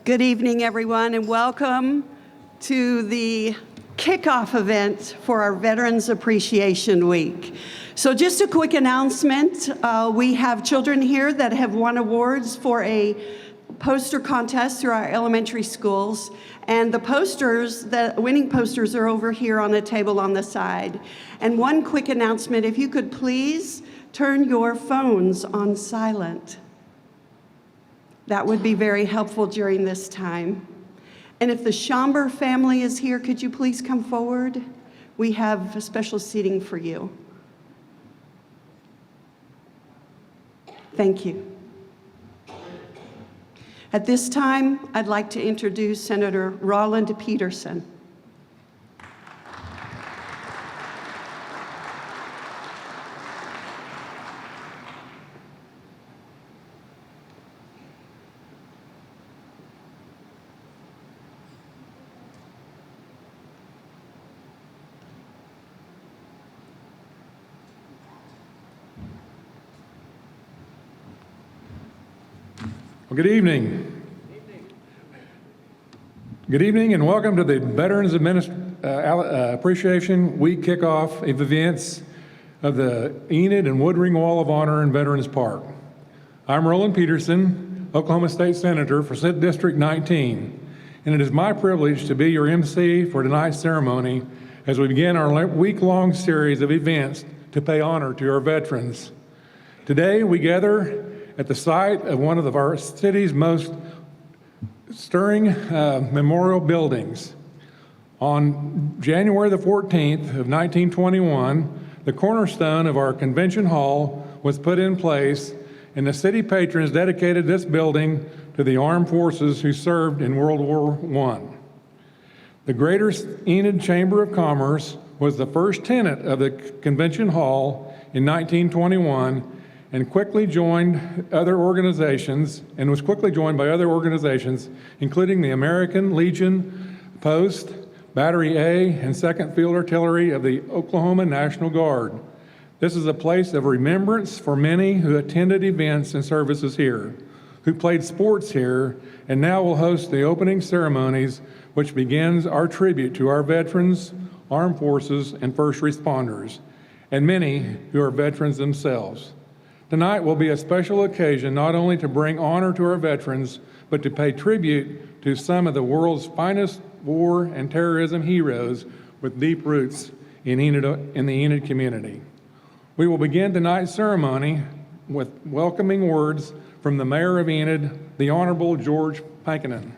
Good evening, everyone, and welcome to the kickoff event for our Veterans Appreciation Week. So just a quick announcement. We have children here that have won awards for a poster contest through our elementary schools. And the posters, the winning posters are over here on a table on the side. And one quick announcement, if you could please turn your phones on silent. That would be very helpful during this time. And if the Schomburg family is here, could you please come forward? We have special seating for you. Thank you. At this time, I'd like to introduce Senator Roland Peterson. Well, good evening. Good evening and welcome to the Veterans Appreciation Week kickoff of events of the Enid and Woodring Wall of Honor in Veterans Park. I'm Roland Peterson, Oklahoma State Senator for District 19, and it is my privilege to be your MC for tonight's ceremony as we begin our week-long series of events to pay honor to our veterans. Today we gather at the site of one of our city's most stirring memorial buildings. On January the 14th of 1921, the cornerstone of our convention hall was put in place, and the city patrons dedicated this building to the armed forces who served in World War I. The Greater Enid Chamber of Commerce was the first tenant of the convention hall in 1921 and quickly joined other organizations, and was quickly joined by other organizations, including the American Legion Post, Battery A, and 2nd Field Artillery of the Oklahoma National Guard. This is a place of remembrance for many who attended events and services here, who played sports here, and now will host the opening ceremonies, which begins our tribute to our veterans, armed forces, and first responders, and many who are veterans themselves. Tonight will be a special occasion not only to bring honor to our veterans, but to pay tribute to some of the world's finest war and terrorism heroes with deep roots in the Enid community. We will begin tonight's ceremony with welcoming words from the Mayor of Enid, the Honorable George Pankinen.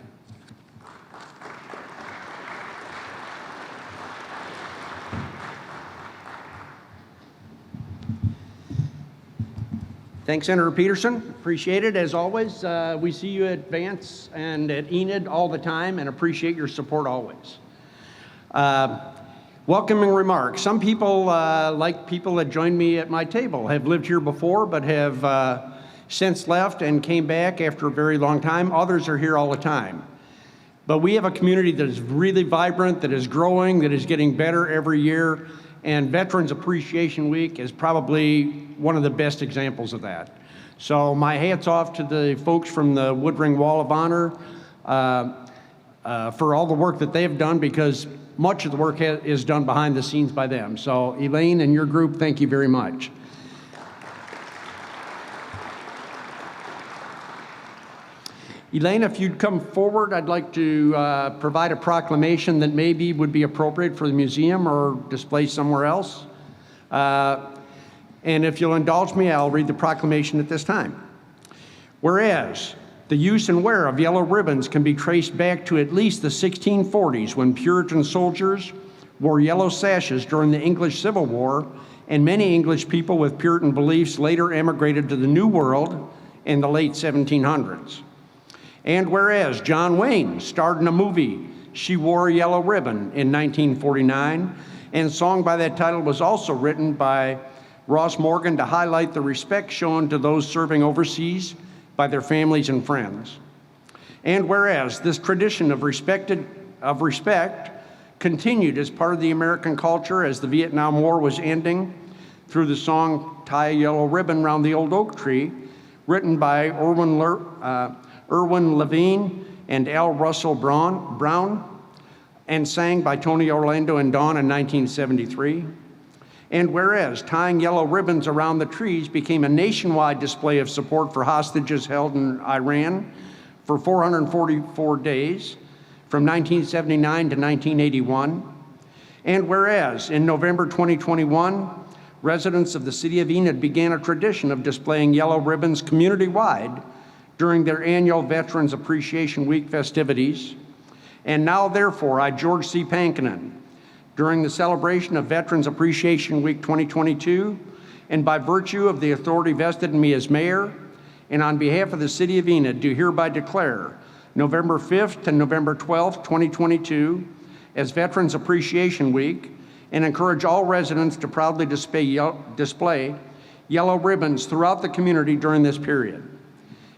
Thanks, Senator Peterson. Appreciate it, as always. We see you at Vance and at Enid all the time and appreciate your support always. Welcoming remarks. Some people, like people that joined me at my table, have lived here before but have since left and came back after a very long time. Others are here all the time. But we have a community that is really vibrant, that is growing, that is getting better every year. And Veterans Appreciation Week is probably one of the best examples of that. So my hat's off to the folks from the Woodring Wall of Honor for all the work that they've done, because much of the work is done behind the scenes by them. So Elaine and your group, thank you very much. Elaine, if you'd come forward, I'd like to provide a proclamation that maybe would be appropriate for the museum or display somewhere else. And if you'll indulge me, I'll read the proclamation at this time. Whereas the use and wear of yellow ribbons can be traced back to at least the 1640s, when Puritan soldiers wore yellow sashes during the English Civil War, and many English people with Puritan beliefs later emigrated to the New World in the late 1700s. And whereas John Wayne starred in a movie, She Wore a Yellow Ribbon, in 1949, and a song by that title was also written by Ross Morgan to highlight the respect shown to those serving overseas by their families and friends. And whereas this tradition of respect continued as part of the American culture as the Vietnam War was ending through the song Tie a Yellow Ribbon Round the Old Oak Tree, written by Irwin Levine and L. Russell Brown, and sang by Tony Orlando and Dawn in 1973. And whereas tying yellow ribbons around the trees became a nationwide display of support for hostages held in Iran for 444 days, from 1979 to 1981. And whereas in November 2021, residents of the city of Enid began a tradition of displaying yellow ribbons community-wide during their annual Veterans Appreciation Week festivities. And now, therefore, I, George C. Pankinen, during the celebration of Veterans Appreciation Week 2022, and by virtue of the authority vested in me as mayor, and on behalf of the city of Enid, do hereby declare November 5th to November 12th, 2022 as Veterans Appreciation Week, and encourage all residents to proudly display yellow ribbons throughout the community during this period.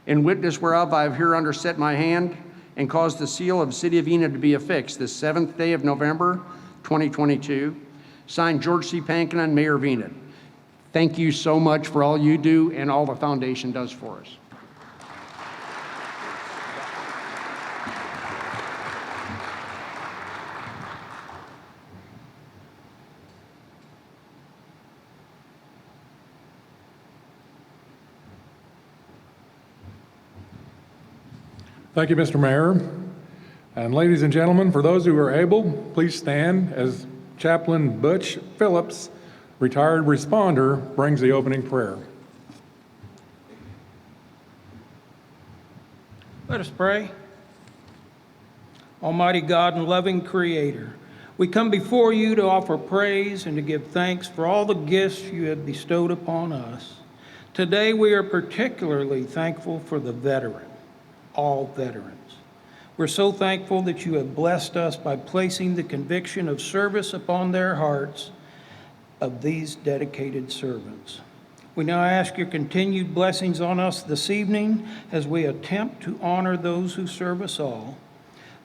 In witness whereof I have hereunder set my hand and caused the seal of the city of Enid to be affixed this 7th day of November, 2022. Signed, George C. Pankinen, Mayor of Enid. Thank you so much for all you do and all the foundation does for us. Thank you, Mr. Mayor. And ladies and gentlemen, for those who are able, please stand as Chaplain Butch Phillips, retired responder, brings the opening prayer. Let us pray. Almighty God and loving Creator, we come before you to offer praise and to give thanks for all the gifts you have bestowed upon us. Today we are particularly thankful for the veteran, all veterans. We're so thankful that you have blessed us by placing the conviction of service upon their hearts of these dedicated servants. We now ask your continued blessings on us this evening as we attempt to honor those who serve us all,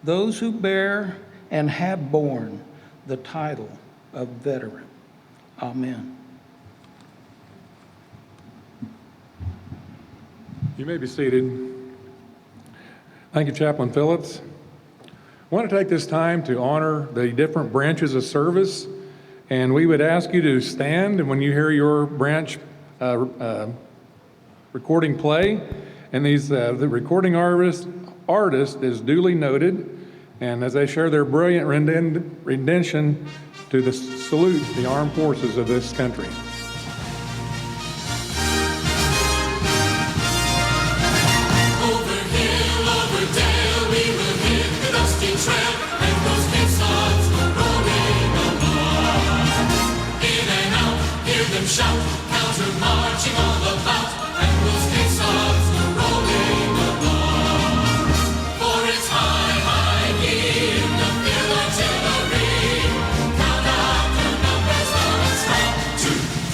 those who bear and have borne the title of veteran. Amen. You may be seated. Thank you, Chaplain Phillips. I want to take this time to honor the different branches of service, and we would ask you to stand, and when you hear your branch recording play, and the recording artist is duly noted, and as they share their brilliant rendition to salute the armed forces of this country. Shout, counter marching all about, and those big songs go rolling along. For it's high, high in the field artillery. Count out the numbers, now it's 1, 2,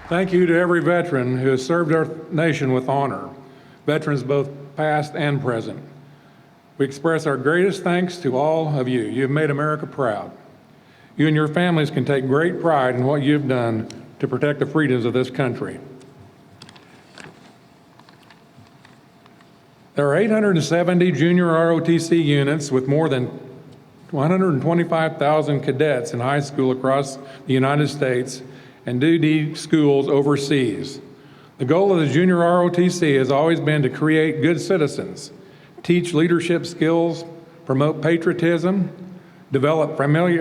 Thank you to every veteran who has served our nation with honor, veterans both past and present. We express our greatest thanks to all of you. You have made America proud. You and your families can take great pride in what you've done to protect the freedoms of this country. There are 870 junior ROTC units with more than 125,000 cadets in high school across the United States and DD schools overseas. The goal of the junior ROTC has always been to create good citizens, teach leadership skills, promote patriotism, develop family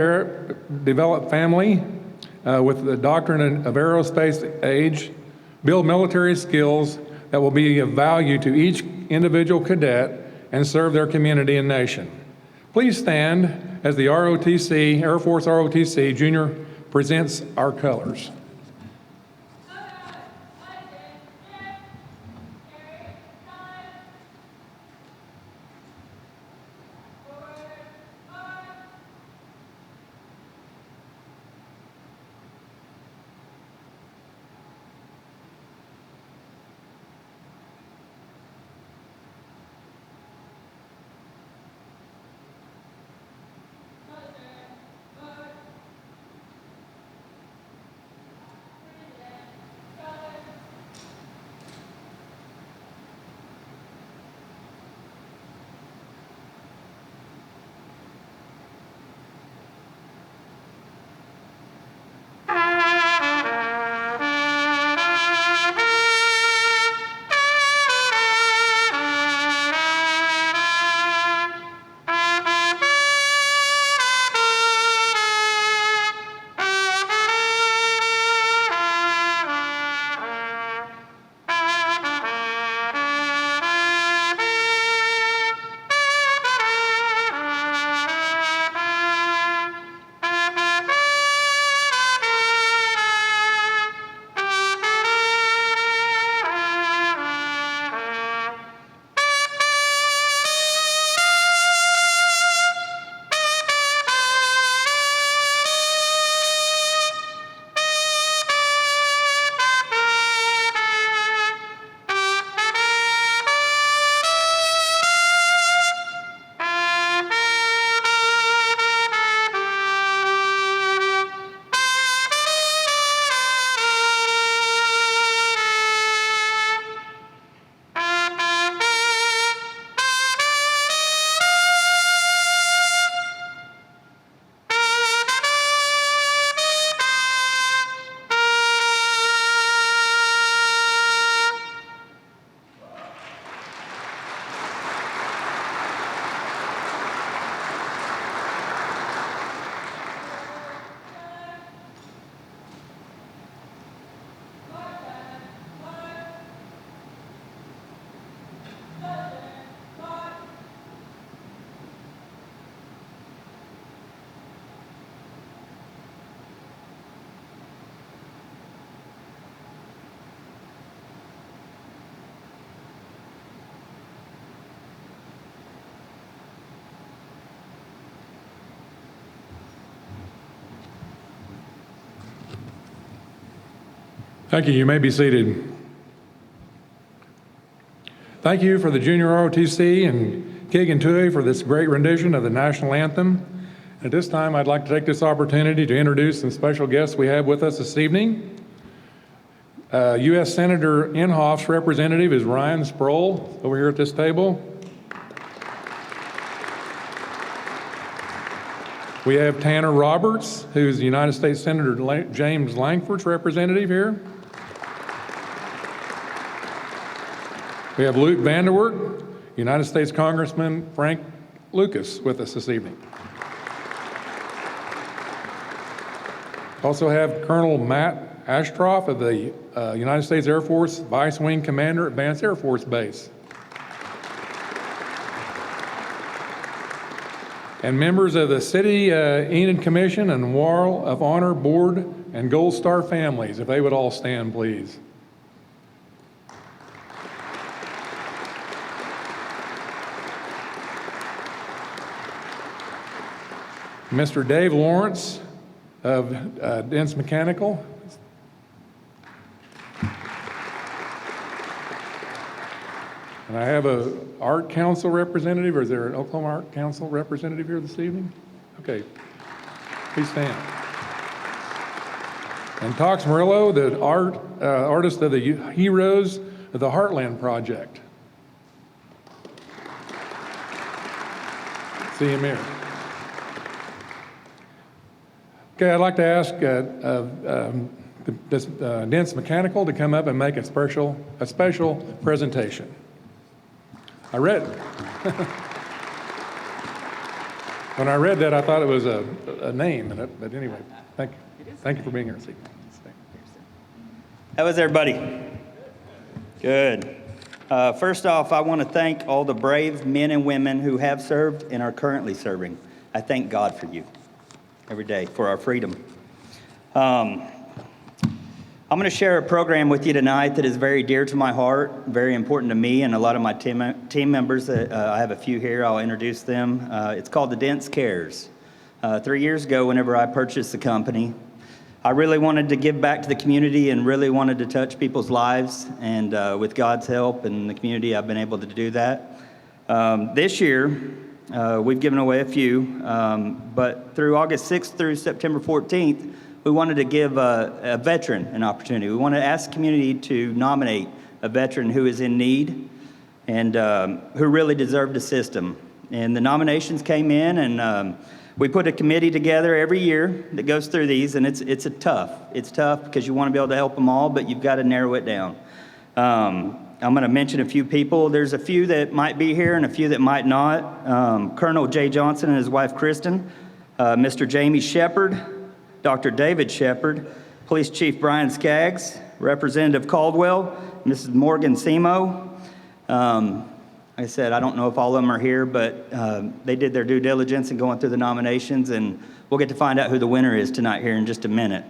with the doctrine of aerospace age, build military skills that will be of value to each individual cadet and serve their community and nation. Please stand as the ROTC, Air Force ROTC Junior presents our colors. Thank you. You may be seated. Thank you for the Junior ROTC and Kig and Tui for this great rendition of the national anthem. At this time, I'd like to take this opportunity to introduce some special guests we have with us this evening. U.S. Senator Inhofe's representative is Ryan Sprole over here at this table. We have Tanner Roberts, who's the United States Senator James Langford's representative here. We have Luke Vanderwerk, United States Congressman Frank Lucas with us this evening. Also have Colonel Matt Astroth of the United States Air Force Vice Wing Commander at Vance Air Force Base. And members of the City Enid Commission and Wall of Honor Board and Gold Star families, if they would all stand, please. Mr. Dave Lawrence of Dents Mechanical. And I have a Art Council representative, or is there an Oklahoma Art Council representative here this evening? Okay, please stand. And Tox Murillo, the artist of the Heroes of the Heartland project. See him here. Okay, I'd like to ask Dense Mechanical to come up and make a special presentation. I read when I read that, I thought it was a name, but anyway, thank you. Thank you for being here this evening. How is everybody? Good. First off, I want to thank all the brave men and women who have served and are currently serving. I thank God for you every day for our freedom. I'm going to share a program with you tonight that is very dear to my heart, very important to me and a lot of my team members. I have a few here. I'll introduce them. It's called the Dense Cares. 3 years ago, whenever I purchased the company, I really wanted to give back to the community and really wanted to touch people's lives. And with God's help and the community, I've been able to do that. This year, we've given away a few, but through August 6th through September 14th, we wanted to give a veteran an opportunity. We wanted to ask the community to nominate a veteran who is in need and who really deserved a system. And the nominations came in, and we put a committee together every year that goes through these, and it's tough. It's tough because you want to be able to help them all, but you've got to narrow it down. I'm going to mention a few people. There's a few that might be here and a few that might not. Colonel Jay Johnson and his wife Kristen, Mr. Jamie Shepard, Dr. David Shepard, Police Chief Brian Skaggs, Representative Caldwell, Mrs. Morgan Semo. Like I said, I don't know if all of them are here, but they did their due diligence in going through the nominations, and we'll get to find out who the winner is tonight here in just a minute.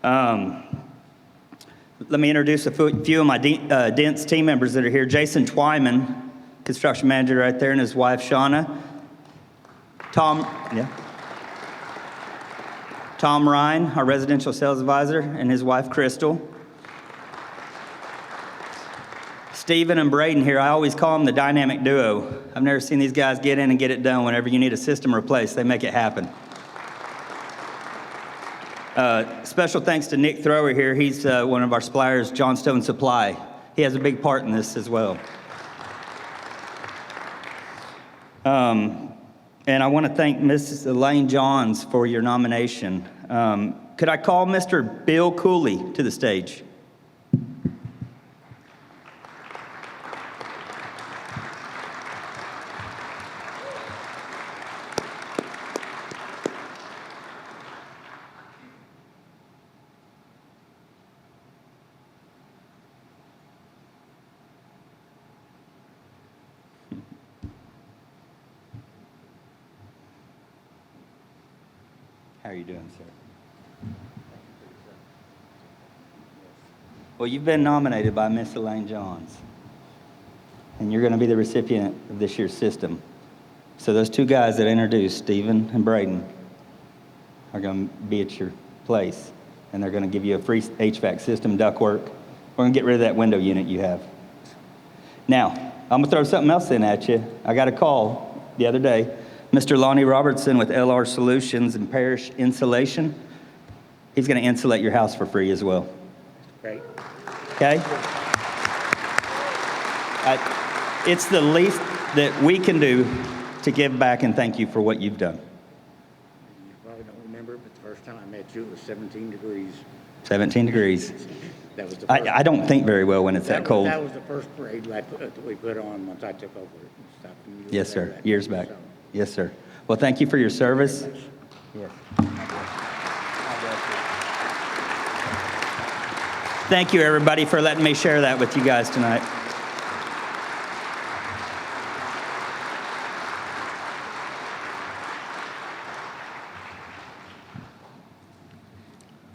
Let me introduce a few of my Dense team members that are here. Jason Twyman, construction manager right there, and his wife, Shauna. Tom Ryan, our residential sales advisor, and his wife, Crystal. Stephen and Braden here, I always call them the dynamic duo. I've never seen these guys get in and get it done. Whenever you need a system replaced, they make it happen. Special thanks to Nick Thrower here. He's one of our suppliers, Johnstone Supply. He has a big part in this as well. And I want to thank Mrs. Elaine Johns for your nomination. Could I call Mr. Bill Cooley to the stage? How are you doing, sir? Well, you've been nominated by Miss Elaine Johns, and you're going to be the recipient of this year's system. So those two guys that I introduced, Stephen and Braden, are going to be at your place, and they're going to give you a free HVAC system, ductwork. We're going to get rid of that window unit you have. Now, I'm going to throw something else in at you. I got a call the other day. Mr. Lonnie Robertson with LR Solutions and Parish Insulation. He's going to insulate your house for free as well. Great. Okay? It's the least that we can do to give back and thank you for what you've done. You probably don't remember, but the first time I met you, it was 17 degrees. 17 degrees. That was the first. I don't think very well when it's that cold. That was the first parade that we put on once I took over and stuff. And you were Yes, there sir. that Years day, back. so. Yes, sir. Well, thank you for your service. Yes. Thank you, everybody, for letting me share that with you guys tonight.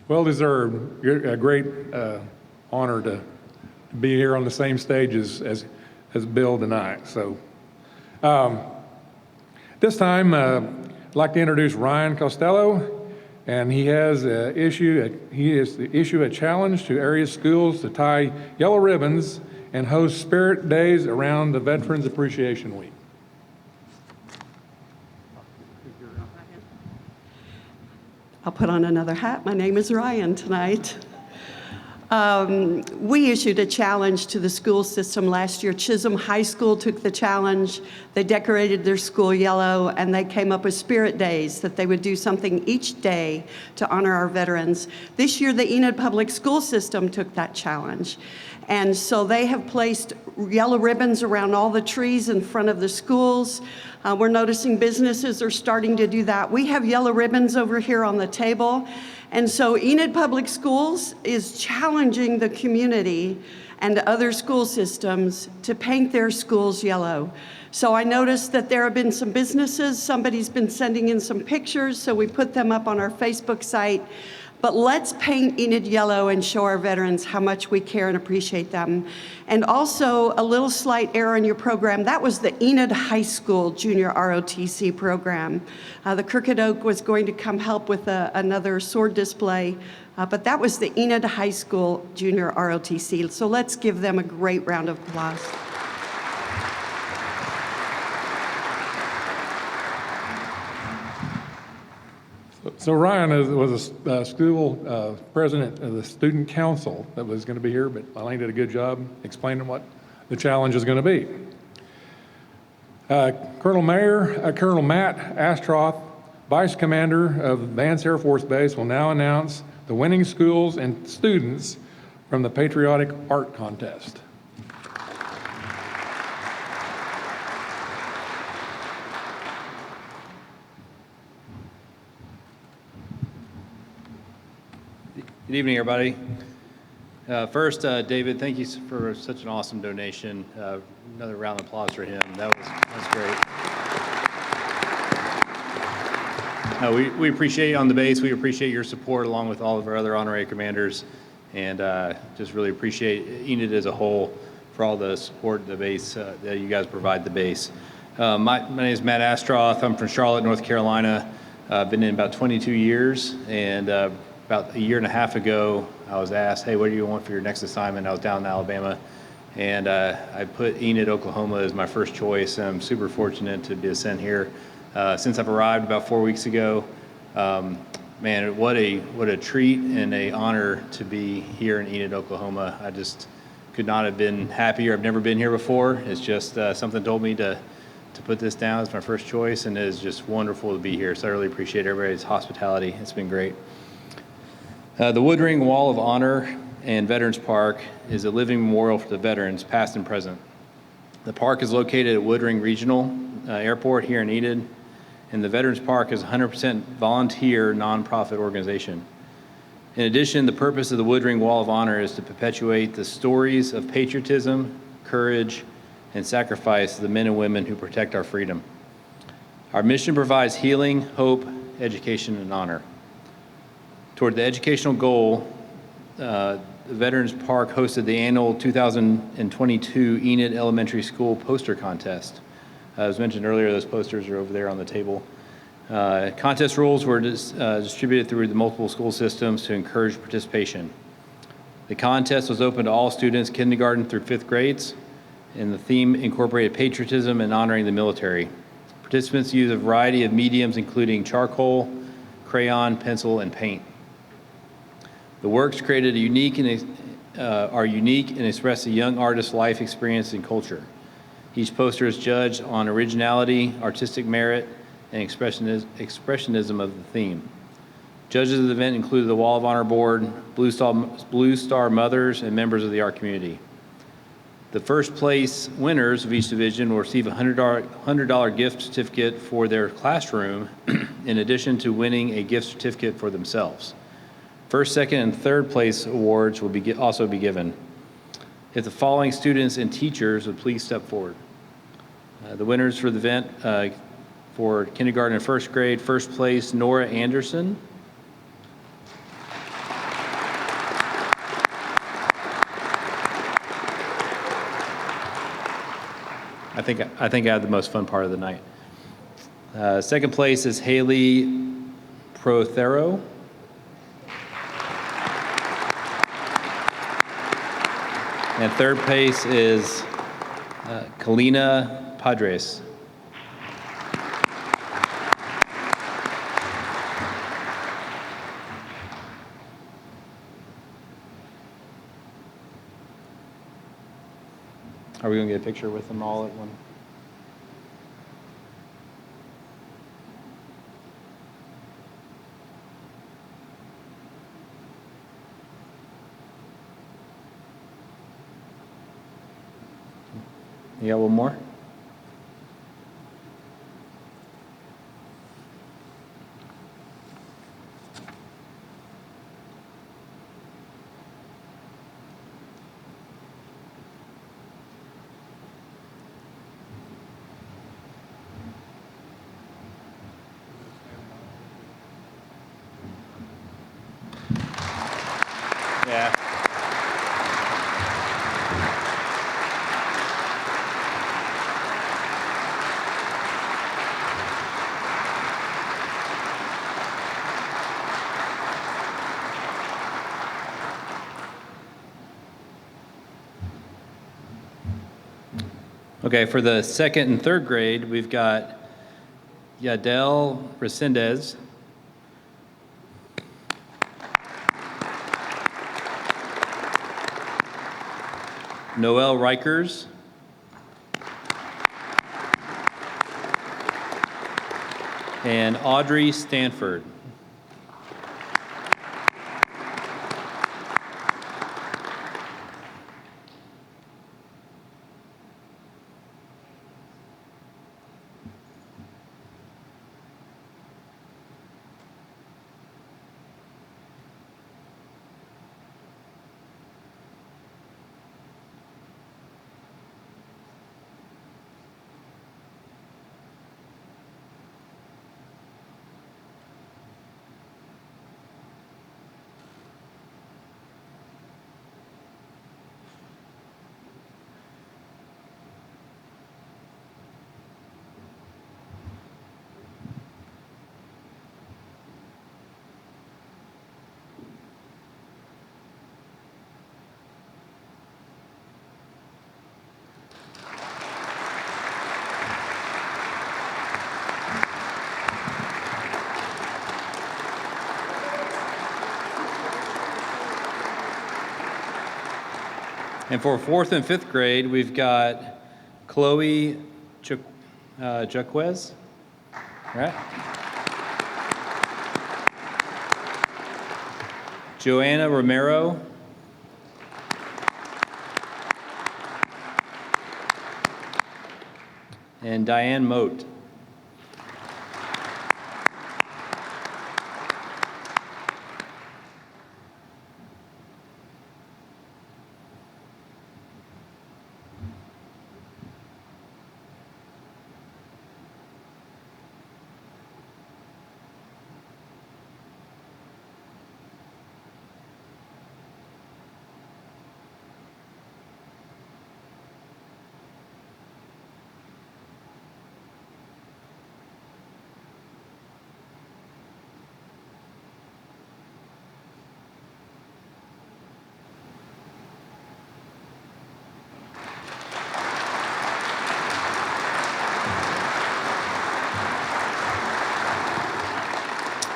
Well, it is a great honor to be here on the same stage as Bill tonight. So this time, I'd like to introduce Ryan Costello, and he has issued a challenge to area schools to tie yellow ribbons and host Spirit Days around the Veterans Appreciation Week. I'll put on another hat. My name is Ryan tonight. We issued a challenge to the school system last year. Chisholm High School took the challenge. They decorated their school yellow, and they came up with Spirit Days, that they would do something each day to honor our veterans. This year, the Enid Public School System took that challenge. And so they have placed yellow ribbons around all the trees in front of the schools. We're noticing businesses are starting to do that. We have yellow ribbons over here on the table. And so Enid Public Schools is challenging the community and other school systems to paint their schools yellow. So I noticed that there have been some businesses, somebody's been sending in some pictures, so we put them up on our Facebook site. But let's paint Enid yellow and show our veterans how much we care and appreciate them. And also, a little slight error in your program, that was the Enid High School Junior ROTC program. The Crooked Oak was going to come help with another sword display, but that was the Enid High School Junior ROTC. So let's give them a great round of applause. So Ryan was a school president of the student council that was going to be here, but Elaine did a good job explaining what the challenge is going to be. Colonel Matt Astroth, Vice Commander of Vance Air Force Base, will now announce the winning schools and students from the Patriotic Art Contest. Good evening, everybody. First, David, thank you for such an awesome donation. Another round of applause for him. That's great. We appreciate you on the base. We appreciate your support along with all of our other honorary commanders, and just really appreciate Enid as a whole for all the support the base that you guys provide the base. My name is Matt Astroth. I'm from Charlotte, North Carolina. I've been in about 22 years, and about a year and a half ago, I was asked, hey, what do you want for your next assignment? I was down in Alabama, and I put Enid, Oklahoma as my first choice, and I'm super fortunate to be sent here. Since I've arrived about 4 weeks ago, man, what a treat and an honor to be here in Enid, Oklahoma. I just could not have been happier. I've never been here before. It's just something told me to put this down as my first choice, and it is just wonderful to be here. So I really appreciate everybody's hospitality. It's been great. The Woodring Wall of Honor and Veterans Park is a living memorial for the veterans, past and present. The park is located at Woodring Regional Airport here in Enid, and the Veterans Park is a 100% volunteer nonprofit organization. In addition, the purpose of the Woodring Wall of Honor is to perpetuate the stories of patriotism, courage, and sacrifice of the men and women who protect our freedom. Our mission provides healing, hope, education, and honor. Toward the educational goal, the Veterans Park hosted the annual 2022 Enid Elementary School Poster Contest. As mentioned earlier, those posters are over there on the table. Contest rules were distributed through the multiple school systems to encourage participation. The contest was open to all students, kindergarten through 5th grades, and the theme incorporated patriotism and honoring the military. Participants used a variety of mediums, including charcoal, crayon, pencil, and paint. The works created are unique and express a young artist's life experience and culture. Each poster is judged on originality, artistic merit, and expressionism of the theme. Judges of the event included the Wall of Honor Board, Blue Star Mothers, and members of the art community. The first place winners of each division will receive a $100 gift certificate for their classroom, in addition to winning a gift certificate for themselves. First, second, and third place awards will also be given. If the following students and teachers would please step forward. The winners for the event for kindergarten and first grade, first place, Nora Anderson. I think I had the most fun part of the night. Second place is Haley Prothero. And third place is Kalina Padres. Are we going to get a picture with them all at one? You got one more? Yeah. Okay, for the second and third grade, we've got Yadel Resendez, Noel Rikers, and Audrey Stanford. And for fourth and fifth grade, we've got Chloe Jaquez, right? Joanna Romero, and Diane Moat.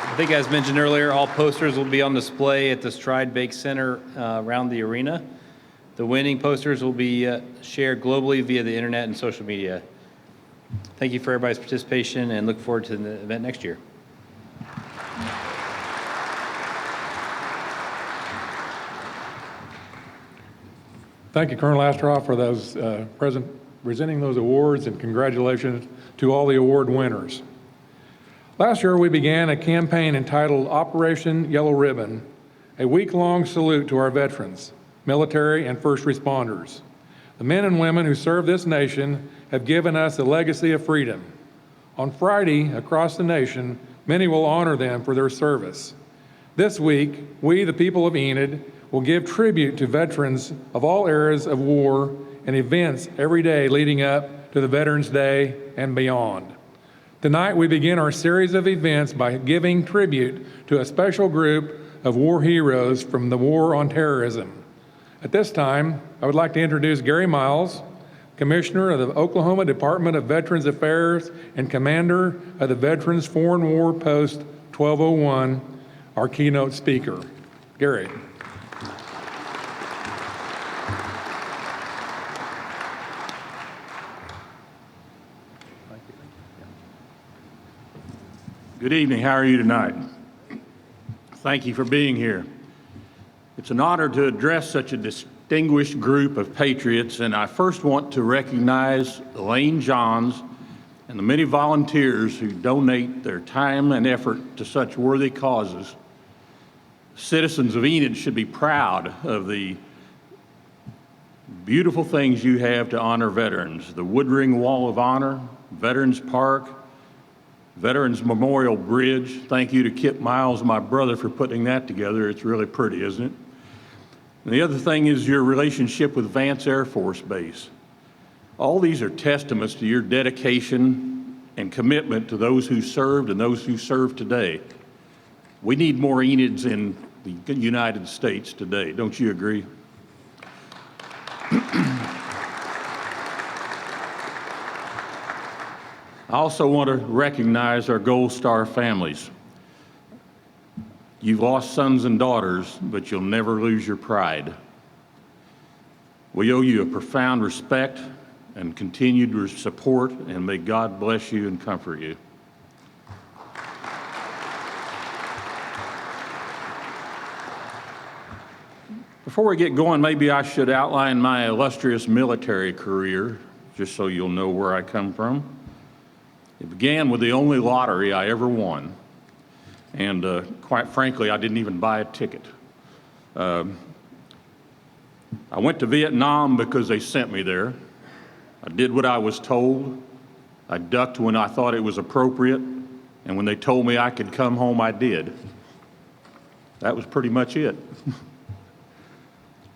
I think as mentioned earlier, all posters will be on display at the Stride Bake Center around the arena. The winning posters will be shared globally via the internet and social media. Thank you for everybody's participation and look forward to the event next year. Thank you, Colonel Astroth, for those presenting those awards, and congratulations to all the award winners. Last year, we began a campaign entitled Operation Yellow Ribbon, a week-long salute to our veterans, military, and first responders. The men and women who serve this nation have given us a legacy of freedom. On Friday, across the nation, many will honor them for their service. This week, we, the people of Enid, will give tribute to veterans of all eras of war and events every day leading up to the Veterans Day and beyond. Tonight, we begin our series of events by giving tribute to a special group of war heroes from the War on Terrorism. At this time, I would like to introduce Gary Miles, Commissioner of the Oklahoma Department of Veterans Affairs and Commander of the Veterans Foreign War Post 1201, our keynote speaker. Gary. Good evening. How are you tonight? Thank you for being here. It's an honor to address such a distinguished group of patriots, and I first want to recognize Elaine Johns and the many volunteers who donate their time and effort to such worthy causes. Citizens of Enid should be proud of the beautiful things you have to honor veterans. The Woodring Wall of Honor, Veterans Park, Veterans Memorial Bridge. Thank you to Kip Miles, my brother, for putting that together. It's really pretty, isn't it? And the other thing is your relationship with Vance Air Force Base. All these are testaments to your dedication and commitment to those who served and those who serve today. We need more Enids in the United States today. Don't you agree? I also want to recognize our Gold Star families. You've lost sons and daughters, but you'll never lose your pride. We owe you a profound respect and continued support, and may God bless you and comfort you. Before we get going, maybe I should outline my illustrious military career, just so you'll know where I come from. It began with the only lottery I ever won, and quite frankly, I didn't even buy a ticket. I went to Vietnam because they sent me there. I did what I was told. I ducked when I thought it was appropriate, and when they told me I could come home, I did. That was pretty much it.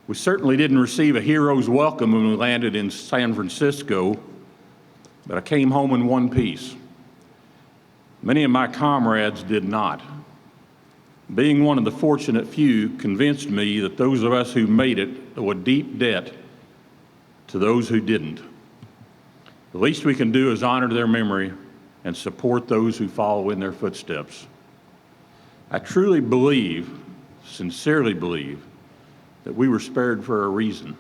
We certainly didn't receive a hero's welcome when we landed in San Francisco, but I came home in one piece. Many of my comrades did not. Being one of the fortunate few convinced me that those of us who made it owe a deep debt to those who didn't. The least we can do is honor their memory and support those who follow in their footsteps. I truly believe, sincerely believe, that we were spared for a reason.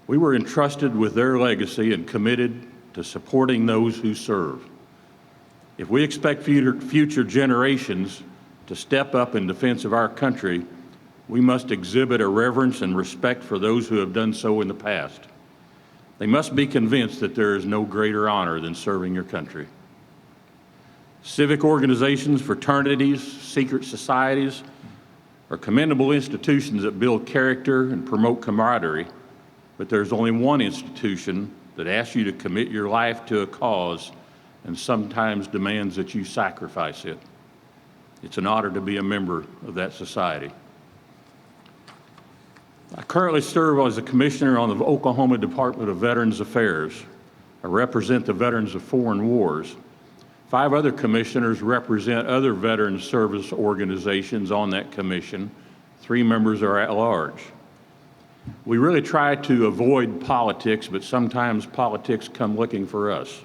We were entrusted with their legacy and committed to supporting those who serve. If we expect future generations to step up in defense of our country, we must exhibit a reverence and respect for those who have done so in the past. They must be convinced that there is no greater honor than serving your country. Civic organizations, fraternities, secret societies are commendable institutions that build character and promote camaraderie, but there's only one institution that asks you to commit your life to a cause and sometimes demands that you sacrifice it. It's an honor to be a member of that society. I currently serve as a commissioner on the Oklahoma Department of Veterans Affairs. I represent the veterans of foreign wars. 5 other commissioners represent other veterans service organizations on that commission. 3 members are at large. We really try to avoid politics, but sometimes politics come looking for us.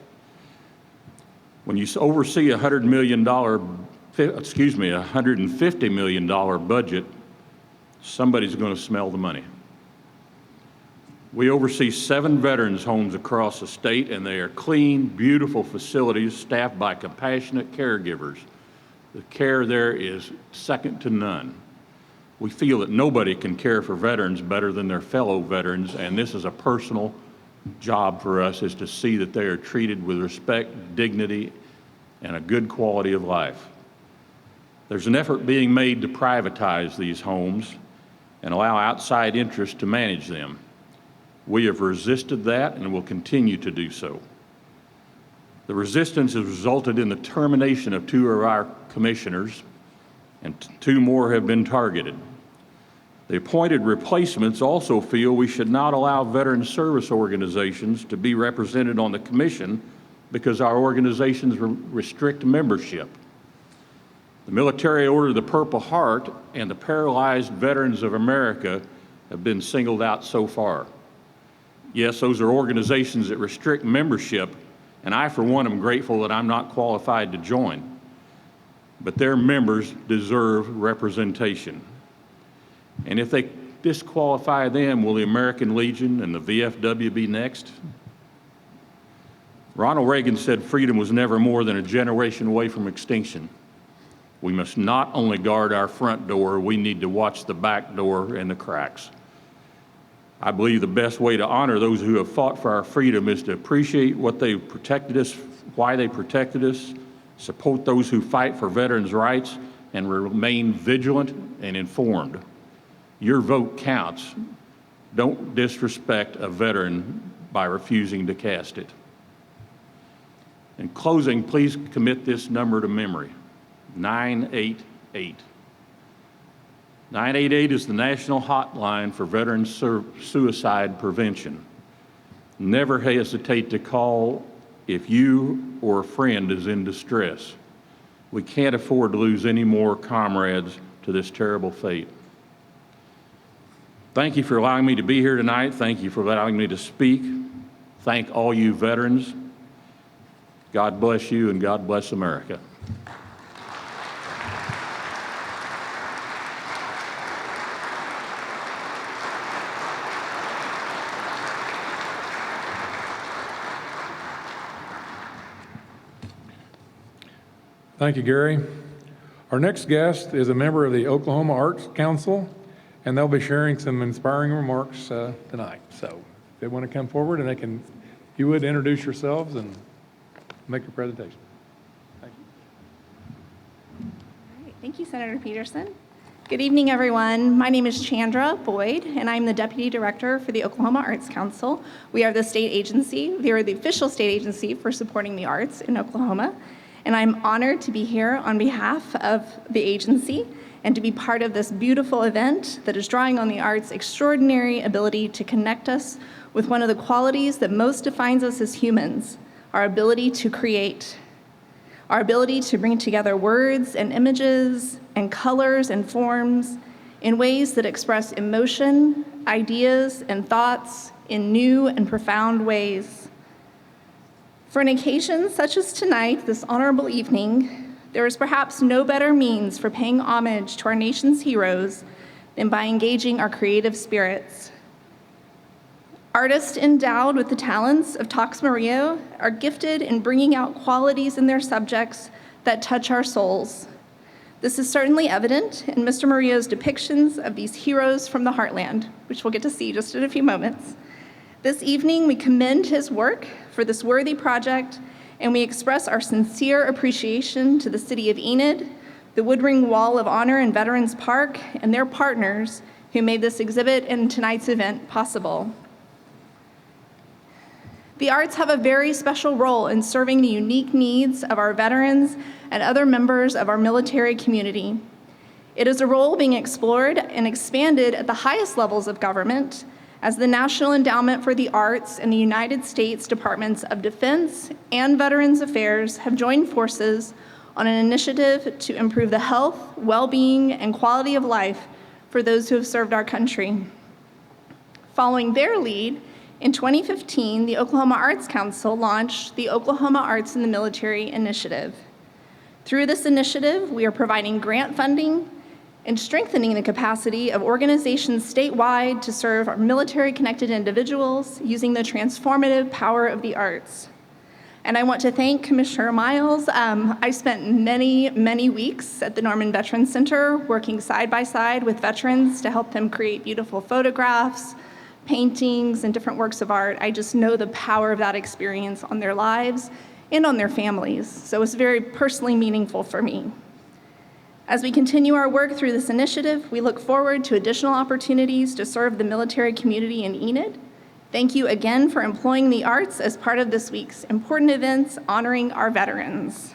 When you oversee a $150 million budget, somebody's going to smell the money. We oversee 7 veterans homes across the state, and they are clean, beautiful facilities staffed by compassionate caregivers. The care there is second to none. We feel that nobody can care for veterans better than their fellow veterans, and this is a personal job for us, is to see that they are treated with respect, dignity, and a good quality of life. There's an effort being made to privatize these homes and allow outside interests to manage them. We have resisted that and will continue to do so. The resistance has resulted in the termination of 2 of our commissioners, and 2 more have been targeted. The appointed replacements also feel we should not allow veteran service organizations to be represented on the commission because our organizations restrict membership. The Military Order of the Purple Heart and the Paralyzed Veterans of America have been singled out so far. Yes, those are organizations that restrict membership, and I, for one, am grateful that I'm not qualified to join. But their members deserve representation. And if they disqualify them, will the American Legion and the VFW be next? Ronald Reagan said freedom was never more than a generation away from extinction. We must not only guard our front door, we need to watch the back door and the cracks. I believe the best way to honor those who have fought for our freedom is to appreciate what they protected us, why they protected us, support those who fight for veterans' rights, and remain vigilant and informed. Your vote counts. Don't disrespect a veteran by refusing to cast it. In closing, please commit this number to memory, 988. 988 is the national hotline for veteran suicide prevention. Never hesitate to call if you or a friend is in distress. We can't afford to lose any more comrades to this terrible fate. Thank you for allowing me to be here tonight. Thank you for allowing me to speak. Thank all you veterans. God bless you and God bless America. Thank you, Gary. Our next guest is a member of the Oklahoma Arts Council, and they'll be sharing some inspiring remarks tonight. So if they want to come forward and if you would introduce yourselves and make your presentation. Thank you. All right. Thank you, Senator Peterson. Good evening, everyone. My name is Chandra Boyd, and I'm the Deputy Director for the Oklahoma Arts Council. We are the state agency. We are the official state agency for supporting the arts in Oklahoma. And I'm honored to be here on behalf of the agency and to be part of this beautiful event that is drawing on the arts' extraordinary ability to connect us with one of the qualities that most defines us as humans, our ability to create, our ability to bring together words and images and colors and forms in ways that express emotion, ideas, and thoughts in new and profound ways. For an occasion such as tonight, this honorable evening, there is perhaps no better means for paying homage to our nation's heroes than by engaging our creative spirits. Artists endowed with the talents of Tox Murillo are gifted in bringing out qualities in their subjects that touch our souls. This is certainly evident in Mr. Murillo's depictions of these heroes from the Heartland, which we'll get to see just in a few moments. This evening, we commend his work for this worthy project, and we express our sincere appreciation to the City of Enid, the Woodring Wall of Honor in Veterans Park, and their partners who made this exhibit and tonight's event possible. The arts have a very special role in serving the unique needs of our veterans and other members of our military community. It is a role being explored and expanded at the highest levels of government, as the National Endowment for the Arts and the United States Departments of Defense and Veterans Affairs have joined forces on an initiative to improve the health, well-being, and quality of life for those who have served our country. Following their lead, in 2015, the Oklahoma Arts Council launched the Oklahoma Arts in the Military Initiative. Through this initiative, we are providing grant funding and strengthening the capacity of organizations statewide to serve our military-connected individuals using the transformative power of the arts. And I want to thank Commissioner Miles. I spent many weeks at the Norman Veterans Center working side by side with veterans to help them create beautiful photographs, paintings, and different works of art. I just know the power of that experience on their lives and on their families. So it's very personally meaningful for me. As we continue our work through this initiative, we look forward to additional opportunities to serve the military community in Enid. Thank you again for employing the arts as part of this week's important events honoring our veterans.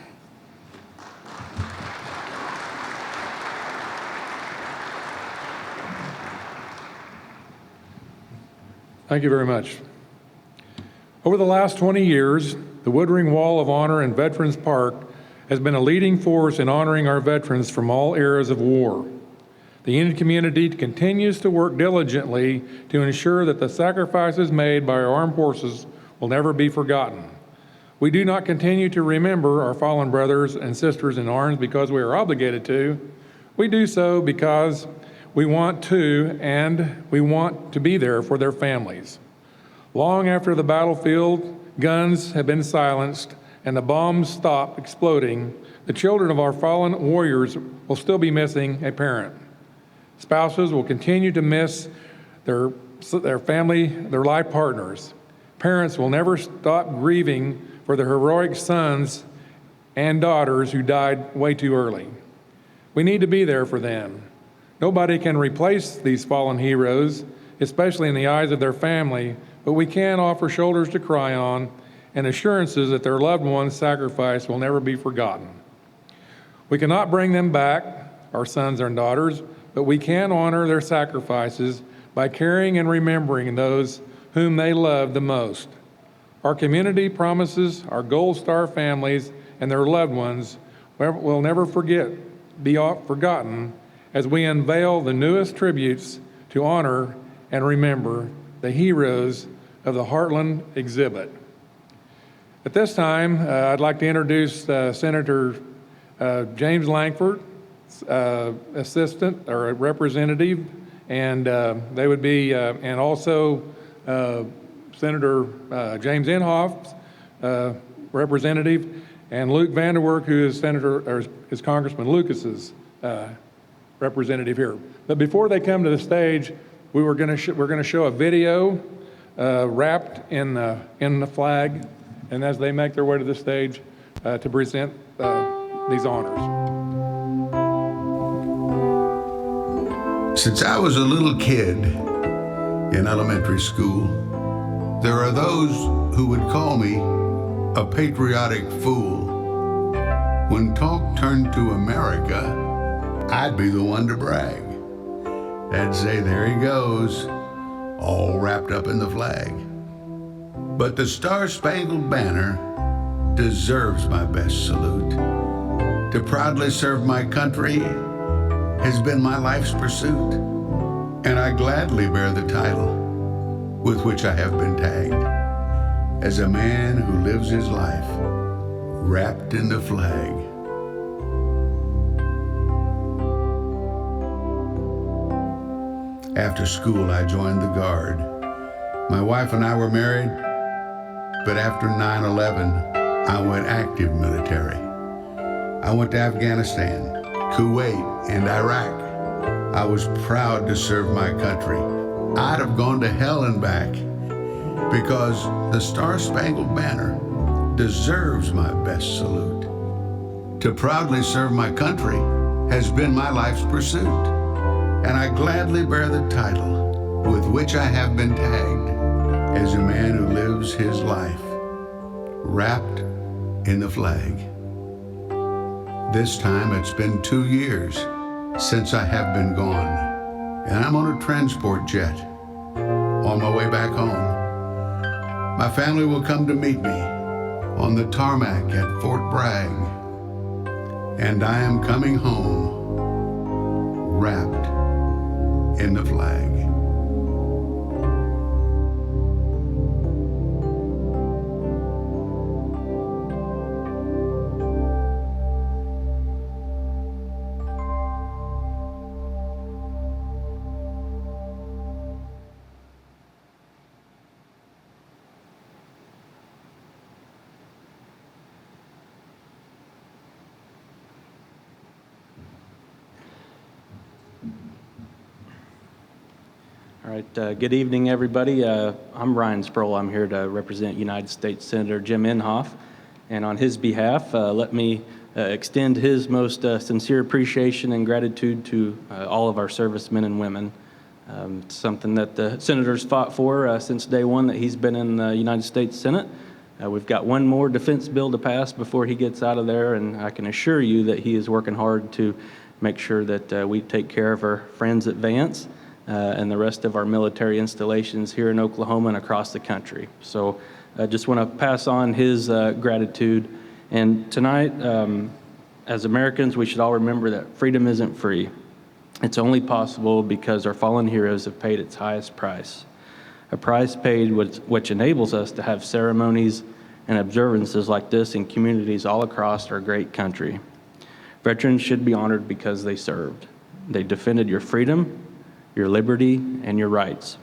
Thank you very much. Over the last 20 years, the Woodring Wall of Honor in Veterans Park has been a leading force in honoring our veterans from all eras of war. The Enid community continues to work diligently to ensure that the sacrifices made by our armed forces will never be forgotten. We do not continue to remember our fallen brothers and sisters in arms because we are obligated to. We do so because we want to, and we want to be there for their families. Long after the battlefield, guns have been silenced and the bombs stop exploding, the children of our fallen warriors will still be missing a parent. Spouses will continue to miss their family, their life partners. Parents will never stop grieving for the heroic sons and daughters who died way too early. We need to be there for them. Nobody can replace these fallen heroes, especially in the eyes of their family, but we can offer shoulders to cry on and assurances that their loved ones' sacrifice will never be forgotten. We cannot bring them back, our sons and daughters, but we can honor their sacrifices by caring and remembering those whom they love the most. Our community promises our Gold Star families and their loved ones will never be forgotten as we unveil the newest tributes to honor and remember the heroes of the Heartland exhibit. At this time, I'd like to introduce Senator James Langford, assistant or representative, and they would be, and also Senator James Inhofe, representative, and Luke Vanderwerk, who is is Congressman Lucas's representative here. But before they come to the stage, we're going to show a video wrapped in the flag, and as they make their way to the stage to present these honors. Since I was a little kid in elementary school, there are those who would call me a patriotic fool. When talk turned to America, I'd be the one to brag. They'd say, there he goes, all wrapped up in the flag. But the Star-Spangled Banner deserves my best salute. To proudly serve my country has been my life's pursuit, and I gladly bear the title with which I have been tagged as a man who lives his life wrapped in the flag. After school, I joined the Guard. My wife and I were married, but after 9/11, I went active military. I went to Afghanistan, Kuwait, and Iraq. I was proud to serve my country. I'd have gone to hell and back because the Star-Spangled Banner deserves my best salute. To proudly serve my country has been my life's pursuit, and I gladly bear the title with which I have been tagged as a man who lives his life wrapped in the flag. This time it's been 2 years since I have been gone, and I'm on a transport jet on my way back home. My family will come to meet me on the tarmac at Fort Bragg, and I am coming home wrapped in the flag. All right, good evening, everybody. I'm Ryan Sprole. I'm here to represent United States Senator Jim Inhofe. And on his behalf, let me extend his most sincere appreciation and gratitude to all of our servicemen and women. It's something that the Senator's fought for since day one that he's been in the United States Senate. We've got one more defense bill to pass before he gets out of there, and I can assure you that he is working hard to make sure that we take care of our friends at Vance and the rest of our military installations here in Oklahoma and across the country. So I just want to pass on his gratitude. And tonight, as Americans, we should all remember that freedom isn't free. It's only possible because our fallen heroes have paid its highest price, a price paid which enables us to have ceremonies and observances like this in communities all across our great country. Veterans should be honored because they served. They defended your freedom, your liberty, and your rights.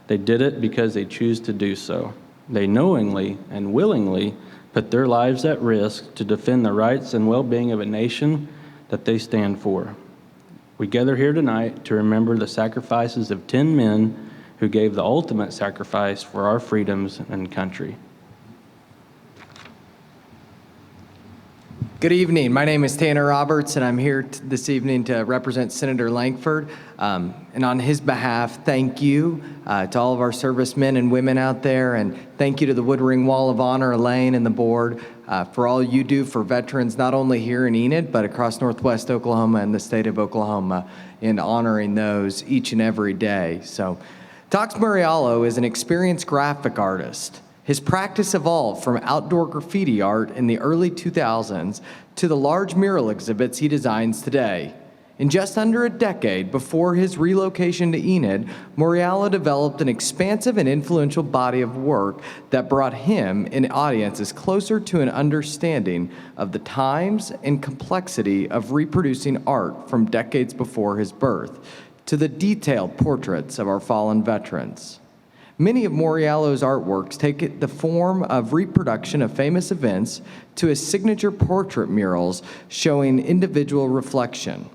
They did it because they choose to do so. They knowingly and willingly put their lives at risk to defend the rights and well-being of a nation that they stand for. We gather here tonight to remember the sacrifices of 10 men who gave the ultimate sacrifice for our freedoms and country. Good evening. My name is Tanner Roberts, and I'm here this evening to represent Senator Lankford. And on his behalf, thank you to all of our servicemen and women out there, and thank you to the Woodring Wall of Honor, Elaine, and the board for all you do for veterans, not only here in Enid, but across Northwest Oklahoma and the state of Oklahoma, in honoring those each and every day. So, Tox Muriallo is an experienced graphic artist. His practice evolved from outdoor graffiti art in the early 2000s to the large mural exhibits he designs today. In just under a decade before his relocation to Enid, Muriallo developed an expansive and influential body of work that brought him and audiences closer to an understanding of the times and complexity of reproducing art from decades before his birth, to the detailed portraits of our fallen veterans. Many of Muriallo's artworks take the form of reproduction of famous events to his signature portrait murals showing individual reflection.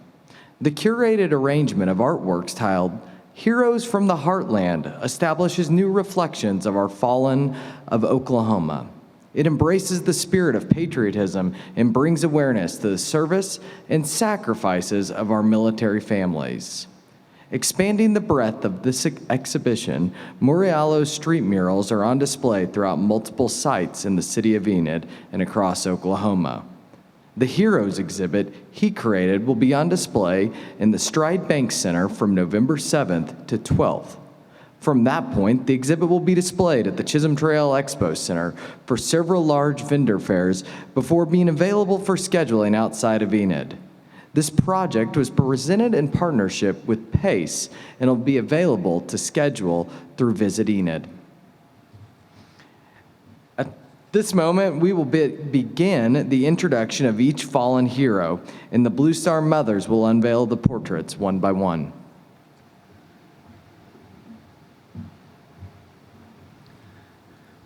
The curated arrangement of artworks titled Heroes from the Heartland establishes new reflections of our fallen of Oklahoma. It embraces the spirit of patriotism and brings awareness to the service and sacrifices of our military families. Expanding the breadth of this exhibition, Muriallo's street murals are on display throughout multiple sites in the city of Enid and across Oklahoma. The Heroes exhibit he created will be on display in the Stride Bank Center from November 7th to 12th. From that point, the exhibit will be displayed at the Chisholm Trail Expo Center for several large vendor fairs before being available for scheduling outside of Enid. This project was presented in partnership with PACE and will be available to schedule through Visit Enid. At this moment, we will begin the introduction of each fallen hero, and the Blue Star Mothers will unveil the portraits one by one.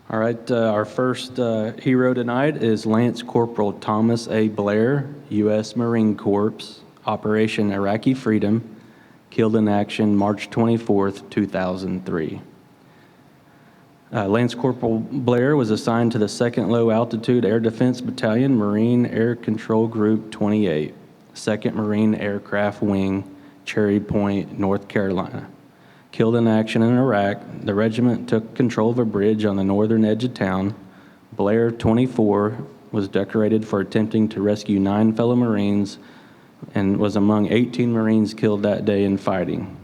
All right, our first hero tonight is Lance Corporal Thomas A. Blair, U.S. Marine Corps, Operation Iraqi Freedom, killed in action March 24th, 2003. Lance Corporal Blair was assigned to the 2nd Low Altitude Air Defense Battalion, Marine Air Control Group 28, 2nd Marine Aircraft Wing, Cherry Point, North Carolina. Killed in action in Iraq, the regiment took control of a bridge on the northern edge of town. Blair, 24, was decorated for attempting to rescue 9 fellow Marines and was among 18 Marines killed that day in fighting.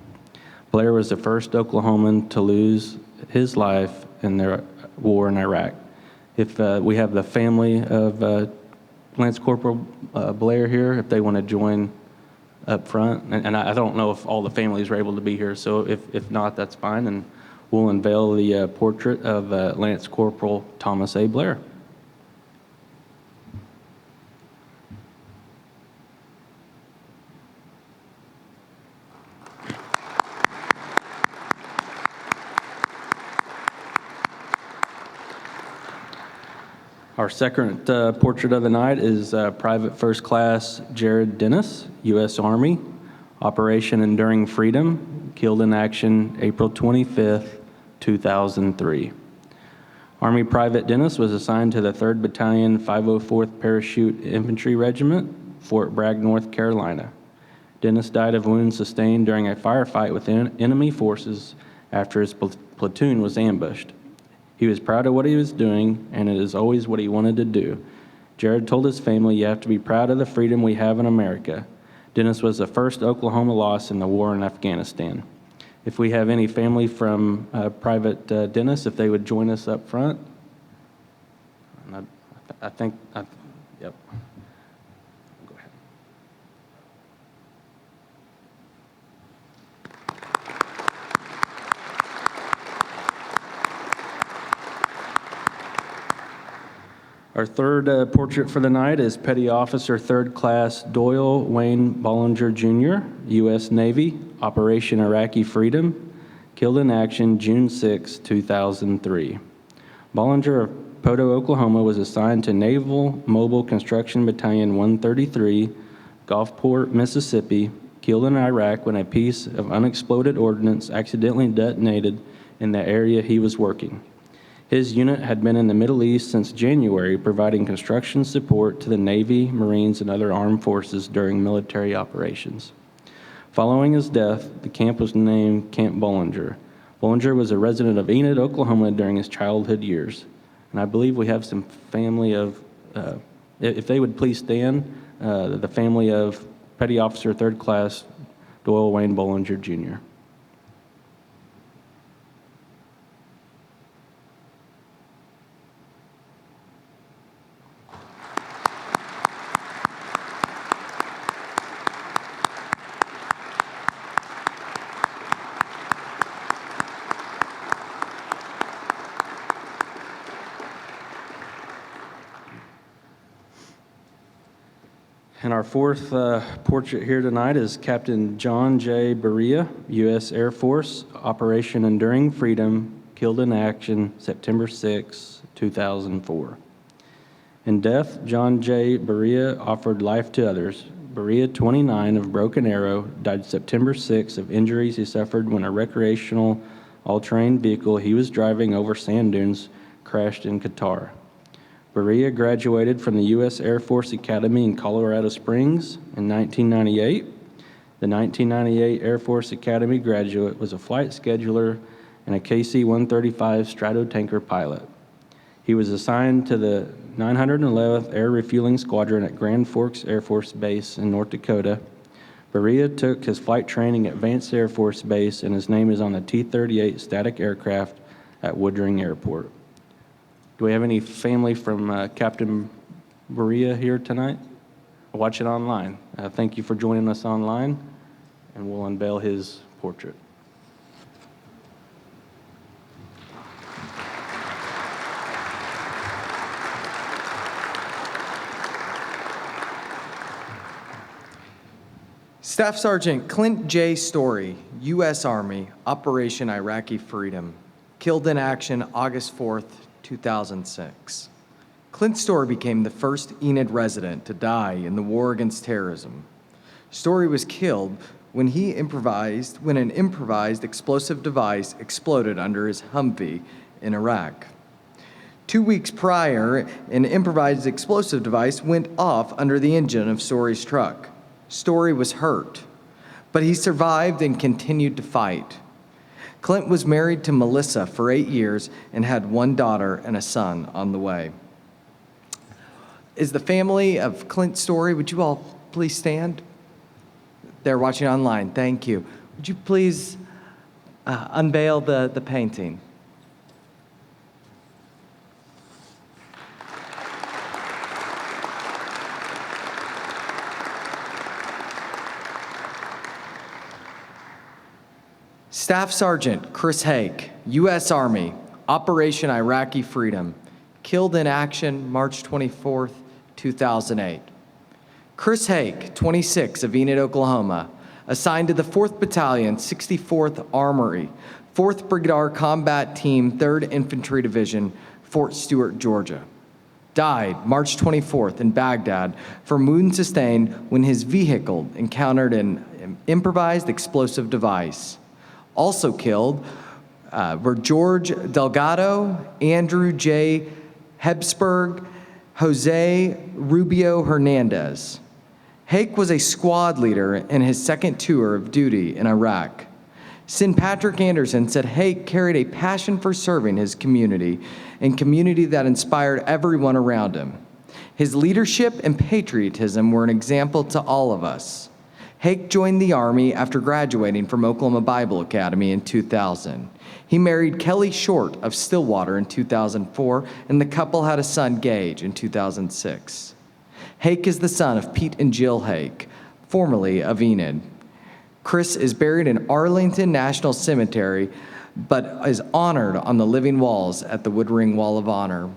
Blair was the first Oklahoman to lose his life in the war in Iraq. If we have the family of Lance Corporal Blair here, if they want to join up front, and I don't know if all the families are able to be here, so if not, that's fine, and we'll unveil the portrait of Lance Corporal Thomas A. Blair. Our second portrait of the night is Private First Class Jared Dennis, U.S. Army, Operation Enduring Freedom, killed in action April 25th, 2003. Army Private Dennis was assigned to the 3rd Battalion, 504th Parachute Infantry Regiment, Fort Bragg, North Carolina. Dennis died of wounds sustained during a firefight with enemy forces after his platoon was ambushed. He was proud of what he was doing, and it is always what he wanted to do. Jared told his family, "You have to be proud of the freedom we have in America." Dennis was the first Oklahoma loss in the war in Afghanistan. If we have any family from Private Dennis, if they would join us up front. Yep. Go ahead. Our third portrait for the night is Petty Officer 3rd Class Doyle Wayne Bollinger Jr., U.S. Navy, Operation Iraqi Freedom, killed in action June 6, 2003. Bollinger of Poto, Oklahoma was assigned to Naval Mobile Construction Battalion 133, Gulfport, Mississippi, killed in Iraq when a piece of unexploded ordnance accidentally detonated in the area he was working. His unit had been in the Middle East since January, providing construction support to the Navy, Marines, and other armed forces during military operations. Following his death, the camp was named Camp Bollinger. Bollinger was a resident of Enid, Oklahoma during his childhood years. And I believe we have some family of, if they would please stand, the family of Petty Officer 3rd Class Doyle Wayne Bollinger Jr. And our fourth portrait here tonight is Captain John J. Berea, U.S. Air Force, Operation Enduring Freedom, killed in action September 6, 2004. In death, John J. Berea offered life to others. Berea, 29, of Broken Arrow, died September 6 of injuries he suffered when a recreational all-terrain vehicle he was driving over sand dunes crashed in Qatar. Berea graduated from the U.S. Air Force Academy in Colorado Springs in 1998. The 1998 Air Force Academy graduate was a flight scheduler and a KC-135 Stratotanker pilot. He was assigned to the 911th Air Refueling Squadron at Grand Forks Air Force Base in North Dakota. Berea took his flight training at Vance Air Force Base, and his name is on the T-38 static aircraft at Woodring Airport. Do we have any family from Captain Berea here tonight? Watch it online. Thank you for joining us online, and we'll unveil his portrait. Staff Sergeant Clint J. Story, U.S. Army, Operation Iraqi Freedom, killed in action August 4th, 2006. Clint Story became the first Enid resident to die in the war against terrorism. Story was killed when an improvised explosive device exploded under his Humvee in Iraq. 2 weeks prior, an improvised explosive device went off under the engine of Story's truck. Story was hurt, but he survived and continued to fight. Clint was married to Melissa for 8 years and had one daughter and a son on the way. Is the family of Clint Story, would you all please stand? They're watching online, thank you. Would you please unveil the painting? Staff Sergeant Chris Hke, U.S. Army, Operation Iraqi Freedom, killed in action March 24th, 2008. Chris Hke, 26, of Enid, Oklahoma, assigned to the 4th Battalion, 64th Armory, 4th Brigade Combat Team, 3rd Infantry Division, Fort Stewart, Georgia. Died March 24th in Baghdad from wounds sustained when his vehicle encountered an improvised explosive device. Also killed were George Delgado, Andrew J. Hebsberg, Jose Rubio Hernandez. Hake was a squad leader in his second tour of duty in Iraq. Sin Patrick Anderson said Hake carried a passion for serving his community and community that inspired everyone around him. His leadership and patriotism were an example to all of us. Hake joined the Army after graduating from Oklahoma Bible Academy in 2000. He married Kelly Short of Stillwater in 2004, and the couple had a son, Gage, in 2006. Hake is the son of Pete and Jill Hake, formerly of Enid. Chris is buried in Arlington National Cemetery, but is honored on the living walls at the Woodring Wall of Honor.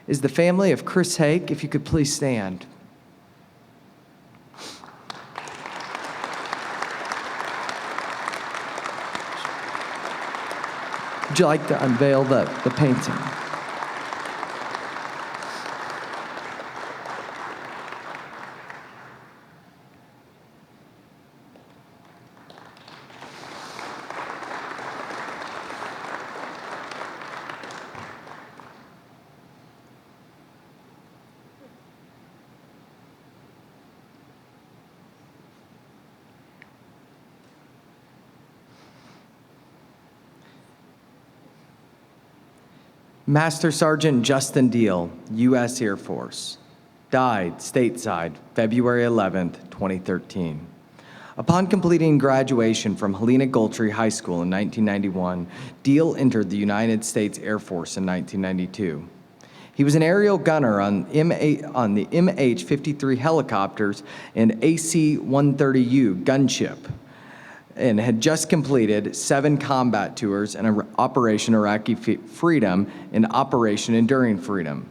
is the family of Chris Hke. If you could please stand. Would you like to unveil the painting? Master Sergeant Justin Doyle, U.S. Air Force, died stateside February 11th, 2013. Upon completing graduation from Helena Gultry High School in 1991, Doyle entered the United States Air Force in 1992. He was an aerial gunner on the MH-53 helicopters and AC-130U gunship, and had just completed 7 combat tours in Operation Iraqi Freedom and Operation Enduring Freedom.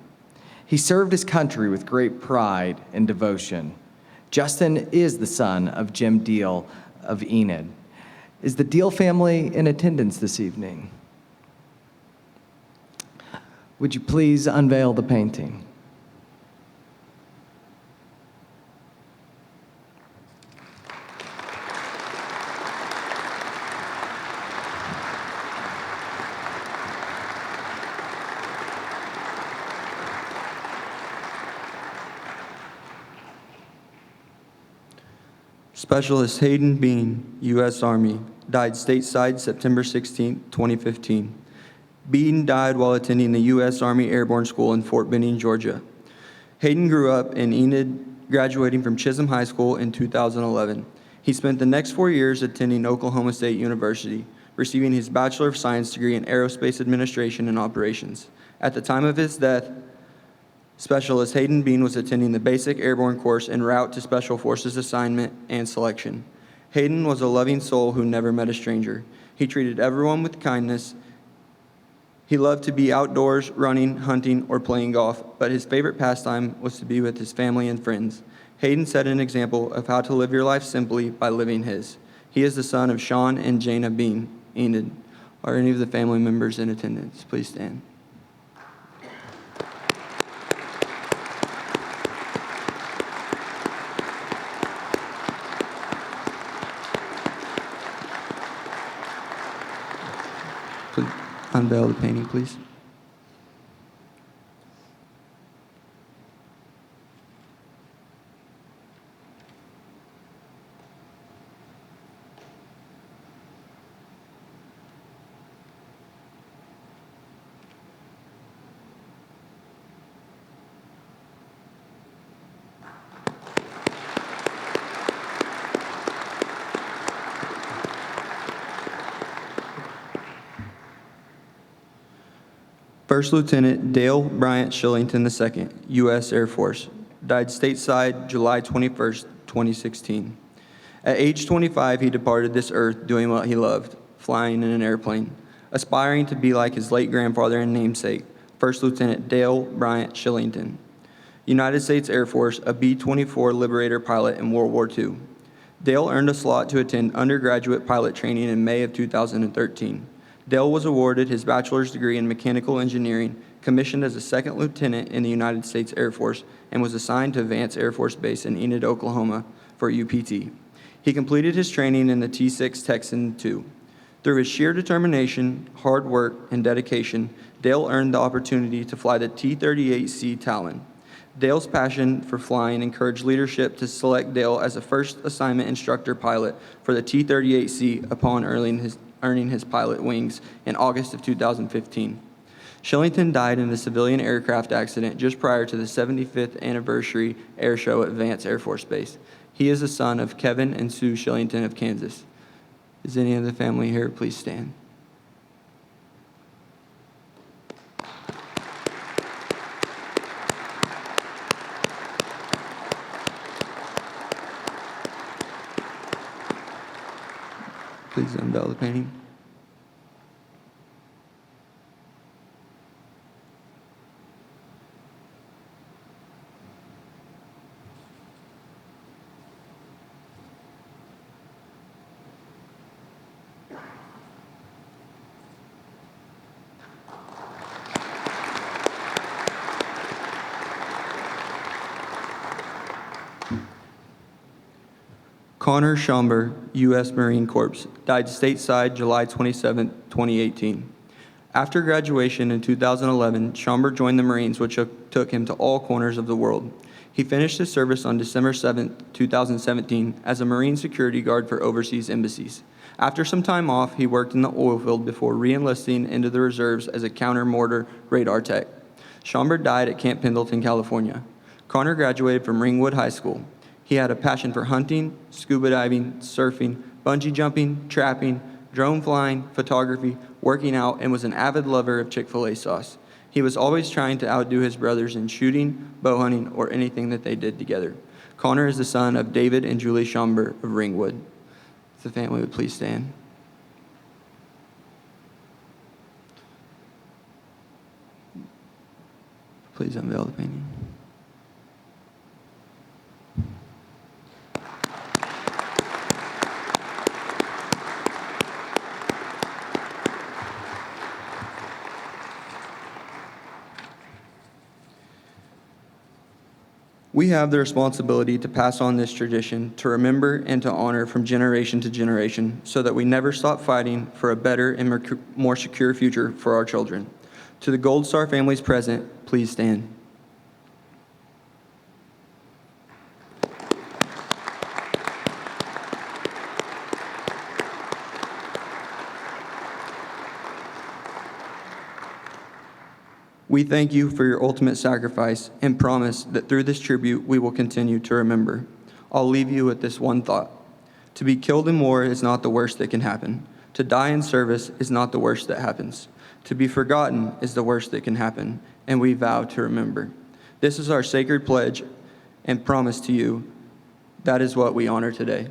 He served his country with great pride and devotion. Justin is the son of Jim Doyle of Enid. Is the Doyle family in attendance this evening? Would you please unveil the painting? Specialist Hayden Bean, U.S. Army, died stateside September 16, 2015. Bean died while attending the U.S. Army Airborne School in Fort Benning, Georgia. Hayden grew up in Enid, graduating from Chisholm High School in 2011. He spent the next 4 years attending Oklahoma State University, receiving his Bachelor of Science degree in Aerospace Administration and Operations. At the time of his death, Specialist Hayden Bean was attending the Basic Airborne course en route to Special Forces assignment and selection. Hayden was a loving soul who never met a stranger. He treated everyone with kindness. He loved to be outdoors, running, hunting, or playing golf, but his favorite pastime was to be with his family and friends. Hayden set an example of how to live your life simply by living his. He is the son of Sean and Jana Bean, Enid. Are any of the family members in attendance? Please stand. Please unveil the painting, please. First Lieutenant Dale Bryant Shillington II, U.S. Air Force, died stateside July 21st, 2016. At age 25, he departed this earth doing what he loved, flying in an airplane, aspiring to be like his late grandfather and namesake, First Lieutenant Dale Bryant Shillington, United States Air Force, a B-24 Liberator pilot in World War II. Dale earned a slot to attend undergraduate pilot training in May of 2013. Dale was awarded his bachelor's degree in mechanical engineering, commissioned as a second lieutenant in the United States Air Force, and was assigned to Vance Air Force Base in Enid, Oklahoma for UPT. He completed his training in the T-6 Texan II. Through his sheer determination, hard work, and dedication, Dale earned the opportunity to fly the T-38C Talon. Dale's passion for flying encouraged leadership to select Dale as a first assignment instructor pilot for the T-38C upon earning his pilot wings in August of 2015. Shillington died in a civilian aircraft accident just prior to the 75th anniversary air show at Vance Air Force Base. He is the son of Kevin and Sue Shillington of Kansas. Is any of the family here? Please stand. Please unveil the painting. Connor Schomber, U.S. Marine Corps, died stateside July 27, 2018. After graduation in 2011, Schomber joined the Marines, which took him to all corners of the world. He finished his service on December 7, 2017, as a Marine security guard for overseas embassies. After some time off, he worked in the oil field before re-enlisting into the reserves as a counter-mortar radar tech. Schomber died at Camp Pendleton, California. Connor graduated from Ringwood High School. He had a passion for hunting, scuba diving, surfing, bungee jumping, trapping, drone flying, photography, working out, and was an avid lover of Chick-fil-A sauce. He was always trying to outdo his brothers in shooting, bow hunting, or anything that they did together. Connor is the son of David and Julie Schomber of Ringwood. If the family would please stand. Please unveil the painting. We have the responsibility to pass on this tradition, to remember and to honor from generation to generation, so that we never stop fighting for a better and more secure future for our children. To the Gold Star families present, please stand. We thank you for your ultimate sacrifice and promise that through this tribute we will continue to remember. I'll leave you with this one thought. To be killed in war is not the worst that can happen. To die in service is not the worst that happens. To be forgotten is the worst that can happen, and we vow to remember. This is our sacred pledge and promise to you. That is what we honor today.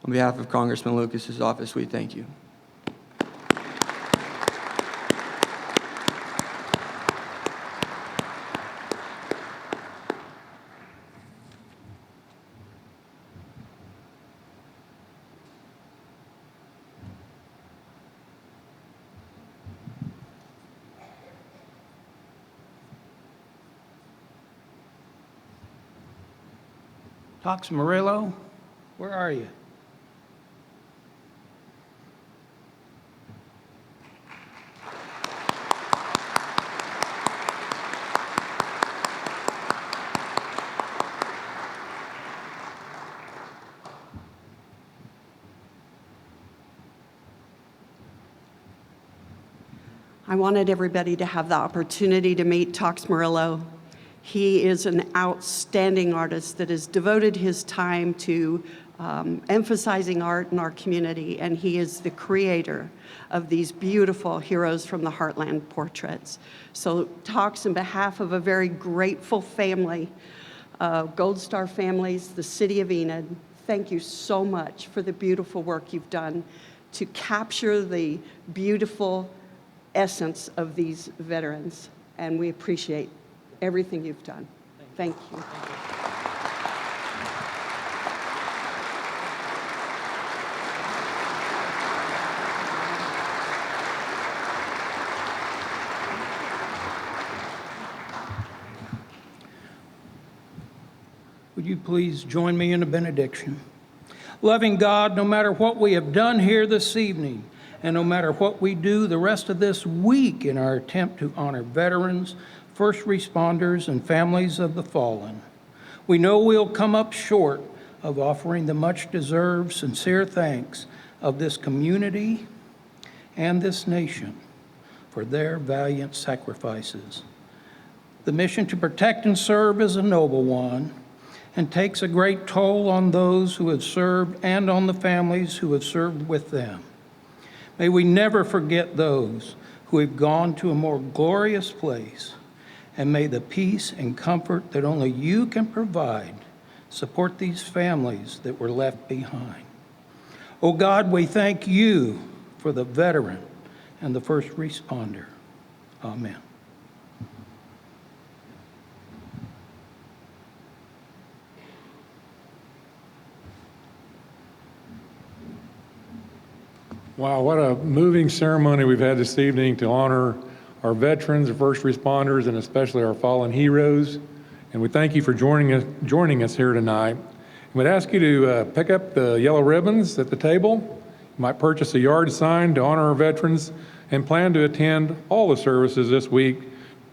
On behalf of Congressman Lucas's office, we thank you. Tox Murillo, where are you? I wanted everybody to have the opportunity to meet Tox Murillo. He is an outstanding artist that has devoted his time to emphasizing art in our community, and he is the creator of these beautiful Heroes from the Heartland portraits. So Tox, on behalf of a very grateful family, Gold Star families, the city of Enid, thank you so much for the beautiful work you've done to capture the beautiful essence of these veterans, and we appreciate everything you've done. Thank you. Would you please join me in a benediction? Loving God, no matter what we have done here this evening, and no matter what we do the rest of this week in our attempt to honor veterans, first responders, and families of the fallen, we know we'll come up short of offering the much-deserved sincere thanks of this community and this nation for their valiant sacrifices. The mission to protect and serve is a noble one and takes a great toll on those who have served and on the families who have served with them. May we never forget those who have gone to a more glorious place, and may the peace and comfort that only you can provide support these families that were left behind. Oh God, we thank you for the veteran and the first responder. Amen. Wow, what a moving ceremony we've had this evening to honor our veterans, our first responders, and especially our fallen heroes. And we thank you for joining us here tonight. We'd ask you to pick up the yellow ribbons at the table. You might purchase a yard sign to honor our veterans and plan to attend all the services this week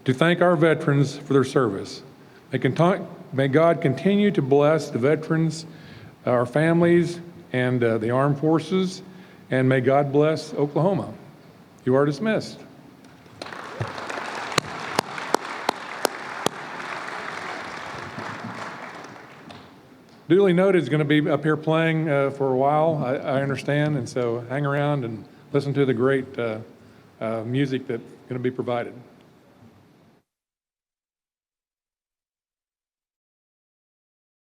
to thank our veterans for their service. May God continue to bless the veterans, our families, and the armed forces, and may God bless Oklahoma. You are dismissed. Duly Noted is going to be up here playing for a while, I understand, and so hang around and listen to the great music that's going to be provided.